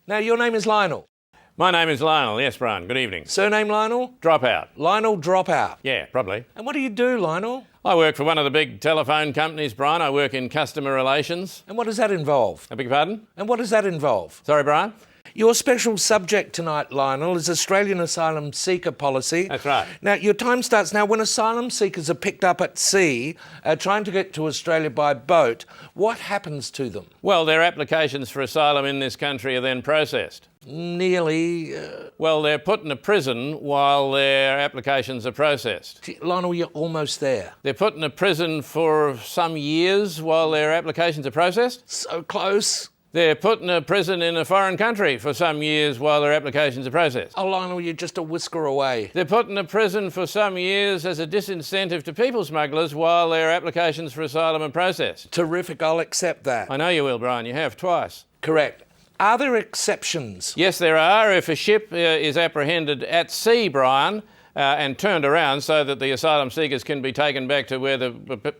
Now, your name is Lionel. My name is Lionel, yes, Brian. Good evening. Surname Lionel? Dropout. Lionel Dropout. Yeah, probably. And what do you do, Lionel? I work for one of the big telephone companies, Brian. I work in customer relations. And what does that involve? I beg your pardon? And what does that involve? Sorry, Brian? Your special subject tonight, Lionel, is Australian Asylum Seeker Policy. That's right. Now, your time starts now. When asylum seekers are picked up at sea, trying to get to Australia by boat, what happens to them? Well, their applications for asylum in this country are then processed. Nearly. Well, they're put in a prison while their applications are processed. Lionel, you're almost there. They're put in a prison for some years while their applications are processed. So close. They're put in a prison in a foreign country for some years while their applications are processed. Oh, Lionel, you're just a whisker away. They're put in a prison for some years as a disincentive to people smugglers while their applications for asylum are processed. Terrific, I'll accept that. I know you will, Brian. You have twice. Correct. Are there exceptions? Yes, there are. If a ship is apprehended at sea, Brian, and turned around so that the asylum seekers can be taken back to where they're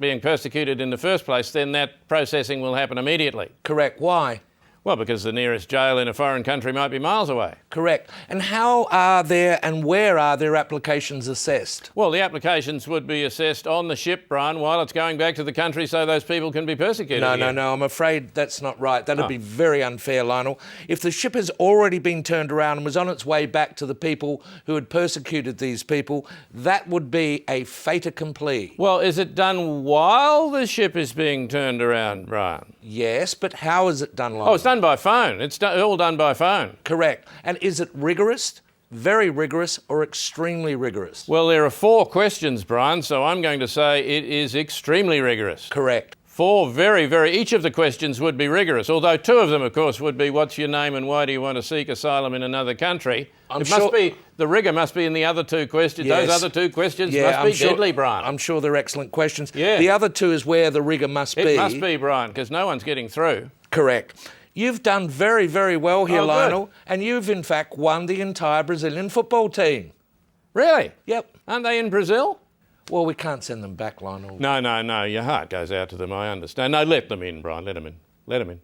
being persecuted in the first place, then that processing will happen immediately. Correct. Why? Well, because the nearest jail in a foreign country might be miles away. Correct. And how are there and where are their applications assessed? Well, the applications would be assessed on the ship, Brian, while it's going back to the country so those people can be persecuted again. No, I'm afraid that's not right. That'd be very unfair, Lionel. If the ship has already been turned around and was on its way back to the people who had persecuted these people, that would be a fait accompli. Well, is it done while the ship is being turned around, Brian? Yes, but how is it done, Lionel? Oh, it's done by phone. It's all done by phone. Correct. And is it rigorous, very rigorous, or extremely rigorous? Well, there are 4 questions, Brian, so I'm going to say it is extremely rigorous. Correct. 4 each of the questions would be rigorous, although 2 of them, of course, would be what's your name and why do you want to seek asylum in another country. The rigour must be in the other 2 questions. Yes. Those other 2 questions must be deadly, Brian. I'm sure they're excellent questions. Yeah. The other 2 is where the rigour must be. It must be, Brian, because no one's getting through. Correct. You've done very, very well here, Lionel, good. and you've in fact won the entire Brazilian football team. Really? Yep. Aren't they in Brazil? Well, we can't send them back, Lionel. No. Your heart goes out to them, I understand. No, let them in, Brian. Let them in.